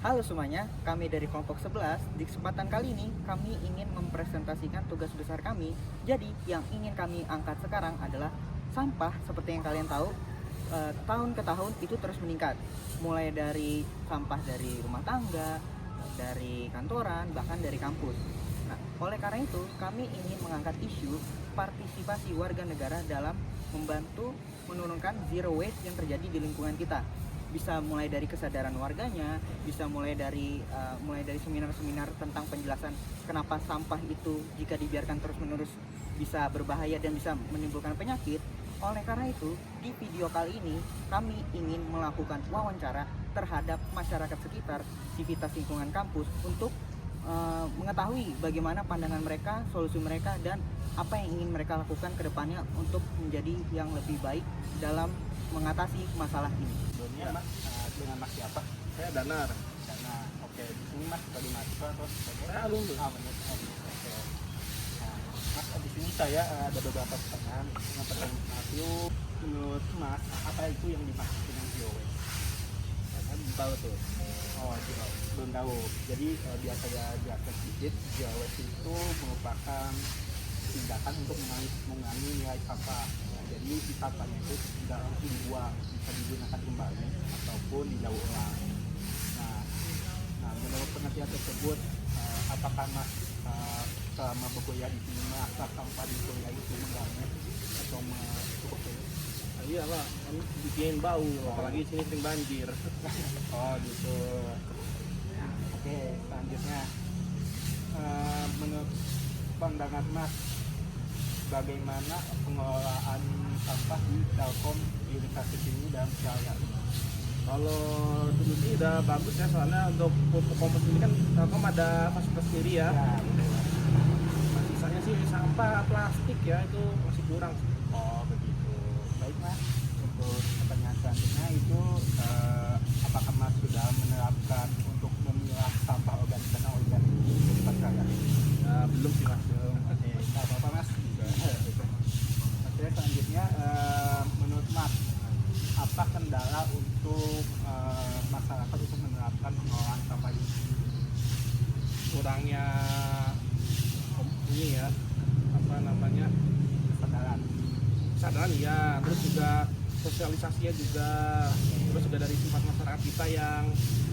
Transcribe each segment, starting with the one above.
Halo semuanya, kami dari kelompok 11. Di kesempatan kali ini, kami ingin mempresentasikan tugas besar kami. Jadi, yang ingin kami angkat sekarang adalah sampah. Seperti yang kalian tahu, tahun ke tahun itu terus meningkat. Mulai dari sampah dari rumah tangga, dari kantoran, bahkan dari kampus. Nah, oleh karena itu, kami ingin mengangkat isu partisipasi warga negara dalam membantu menurunkan zero waste yang terjadi di lingkungan kita. Bisa mulai dari kesadaran warganya, bisa mulai dari seminar-seminar tentang penjelasan kenapa sampah itu jika dibiarkan terus-menerus bisa berbahaya dan bisa menimbulkan penyakit. Oleh karena itu, di video kali ini kami ingin melakukan wawancara terhadap masyarakat sekitar, sivitas lingkungan kampus untuk mengetahui bagaimana pandangan mereka, solusi mereka, dan apa yang ingin mereka lakukan ke depannya untuk menjadi yang lebih baik dalam mengatasi masalah ini. Sebelumnya Mas, dengan Mas siapa? Saya Danar. Danar. Oke, di sini Mas sebagai mahasiswa atau sebagai Saya alumni. Oke. Nah, Mas, di sini saya ada beberapa pertanyaan. Yang pertama, menurut Mas, apa itu yang dimaksud dengan zero waste? Saya belum tahu tuh. Oh, zero. Belum tahu. Jadi biar saya jelaskan sedikit, zero waste itu merupakan tindakan untuk mengurangi nilai sampah. Jadi si sampahnya itu tidak langsung dibuang, bisa digunakan kembali ataupun didaur ulang. Nah, menurut penelitian tersebut, apakah Mas selama berkuliah di sini merasa sampah di kuliah itu mengganggu atau cukup sulit? Iya lah, kan bikin bau, apalagi sini sering banjir. Oh gitu. Oke, selanjutnya menurut pandangan Mas, bagaimana pengelolaan sampah di Telkom Universitas ini dalam Australia? Kalau dulu sih udah bagus ya, soalnya untuk pupuk kompos ini kan Telkom ada fasilitas sendiri ya. Nah, sisanya sih sampah plastik ya, itu masih kurang sih. Oh begitu. Baik Mas, untuk pertanyaan selanjutnya itu apakah Mas sudah menerapkan untuk memilah sampah organik dan anorganik di tempat saya? Belum sih Mas. Oke, nggak apa-apa Mas. Oke, selanjutnya menurut Mas, apa kendala untuk masyarakat untuk menerapkan pengelolaan sampah ini? Kurangnya ini ya, apa namanya, kesadaran ya, terus juga sosialisasinya juga, terus juga dari sifat masyarakat kita yang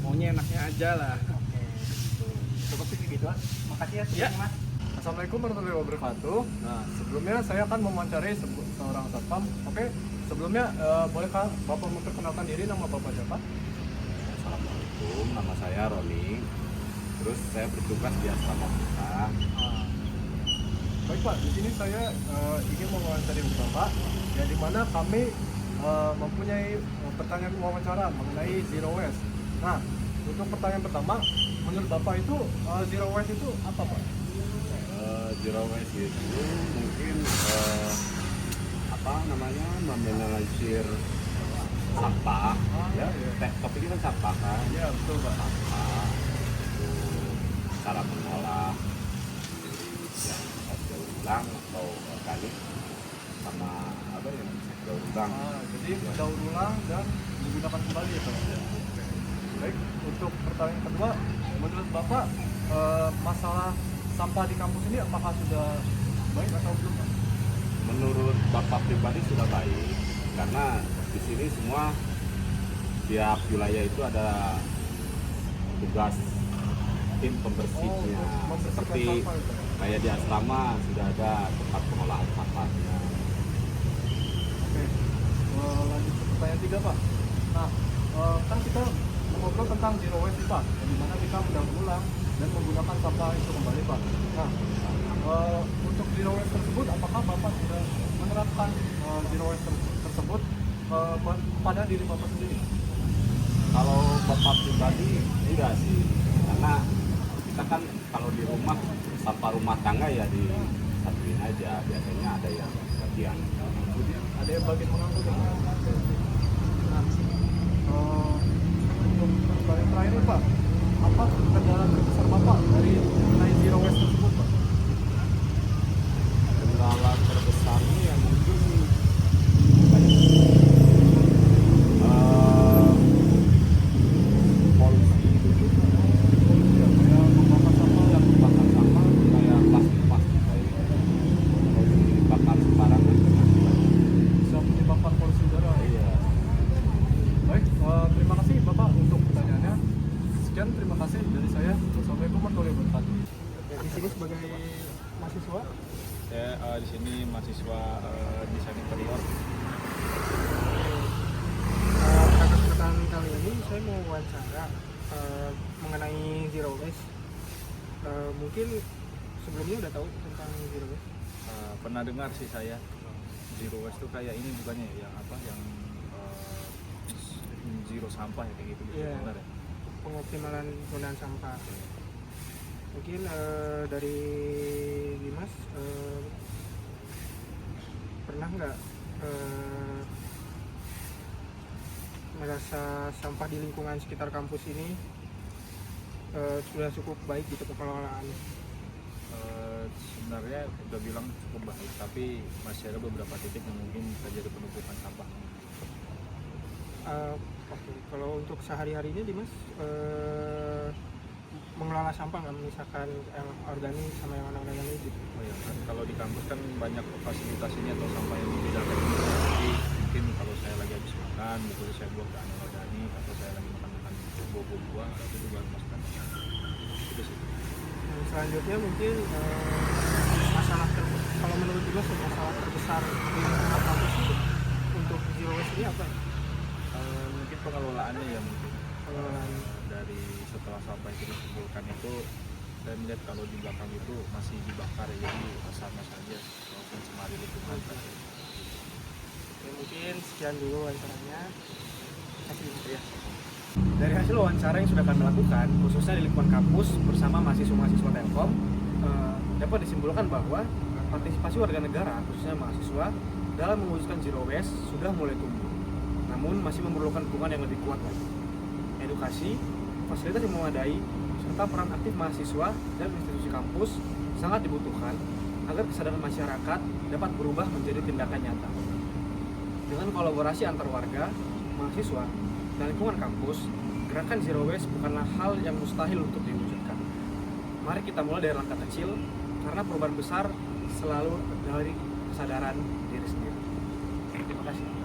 maunya enaknya aja lah. Oke, begitu. Cukup sih gitu. Makasih ya, Ya. Mas. Assalamualaikum warahmatullahi wabarakatuh. Nah, sebelumnya saya akan mewawancarai seorang satpam. Oke, sebelumnya bolehkah Bapak memperkenalkan diri, nama Bapak siapa? Assalamualaikum, nama saya Roni. Terus saya bertugas di asrama kita. Baik Pak, di sini saya ingin mewawancarai Bapak, ya di mana kami mempunyai pertanyaan wawancara mengenai zero waste. Nah, untuk pertanyaan pertama, menurut Bapak itu zero waste itu apa Pak? Zero waste itu mungkin apa namanya, meminimalisir sampah. Ya, topik ini kan sampah kan. Ya betul Pak. Sampah, itu cara mengolah yang bisa daur ulang atau organik sama apa yang bisa daur ulang. Jadi daur ulang dan digunakan kembali ya Pak. Baik, untuk pertanyaan kedua, menurut Bapak masalah sampah di kampus ini apakah sudah baik atau belum Pak? Menurut Bapak pribadi sudah baik, karena di sini semua tiap wilayah itu ada tugas tim pembersihnya. membersihkan Seperti sampah itu. kayak di asrama sudah ada tempat pengolahan sampahnya. Oke, lanjut ke pertanyaan 3 Pak. Nah, kan kita ngobrol tentang zero waste nih Pak, di mana kita mendaur ulang dan menggunakan sampah itu kembali Pak. Nah, untuk zero waste tersebut, apakah Bapak sudah menerapkan zero waste tersebut pada diri Bapak sendiri? Kalau Bapak pribadi enggak sih, karena kita kan kalau di rumah sampah rumah tangga ya disatuin aja. Biasanya ada yang bagian Ada yang bagian mengangkut ya? Nah, untuk pertanyaan terakhir nih, Pak, apa kendala terbesar Bapak dari mengenai zero waste tersebut Pak? kendala terbesarnya ya mungkin polusi gitu. sekian, terima kasih dari saya. Wassalamualaikum warahmatullahi wabarakatuh. Di sini sebagai mahasiswa, Saya di sini mahasiswa desain interior. pada kesempatan kali ini saya mau wawancara mengenai zero waste. Mungkin sebelumnya udah tahu tentang zero waste? Pernah dengar sih saya zero waste tuh kayak ini bukannya ya, yang apa yang zero sampah ya, kayak gitu gitu. Iya. Benar ya? Pengoptimalan penggunaan sampah. Mungkin dari Dimas pernah nggak merasa sampah di lingkungan sekitar kampus ini sudah cukup baik gitu pengelolaan? Sebenarnya udah bilang cukup baik, tapi masih ada beberapa titik yang mungkin terjadi penumpukan sampah. Oke. Kalau untuk sehari-harinya Dimas mengelola sampah nggak, misalkan yang organik sama yang anorganik gitu? Oh ya, kan kalau di kampus kan banyak fasilitas ini atau sampah yang dibedakan. Jadi mungkin kalau saya lagi habis makan, misalnya saya buang ke anorganik, atau saya lagi makan buah-buah, itu juga masukkan. Itu sih. Selanjutnya mungkin kalau menurut Dimas masalah terbesar di lingkungan kampus itu untuk zero waste ini apa? Mungkin pengelolaannya ya, mungkin Pengelolaan. dari setelah sampah itu dikumpulkan itu, saya melihat kalau di belakang itu masih dibakar ya, jadi sama saja walaupun semari lingkungan. Ya, mungkin sekian dulu wawancaranya. Terima kasih. Ya. Dari hasil wawancara yang sudah kami lakukan, khususnya di lingkungan kampus bersama mahasiswa-mahasiswa Telkom, dapat disimpulkan bahwa partisipasi warga negara, khususnya mahasiswa, dalam mewujudkan zero waste sudah mulai tumbuh. Namun masih memerlukan dukungan yang lebih kuat lagi. Edukasi, fasilitas yang memadai, serta peran aktif mahasiswa dan institusi kampus sangat dibutuhkan agar kesadaran masyarakat dapat berubah menjadi tindakan nyata. Dengan kolaborasi antar warga, mahasiswa, dan lingkungan kampus, gerakan zero waste bukanlah hal yang mustahil untuk diwujudkan. Mari kita mulai dari langkah kecil, karena perubahan besar selalu dari kesadaran diri sendiri. Terima kasih.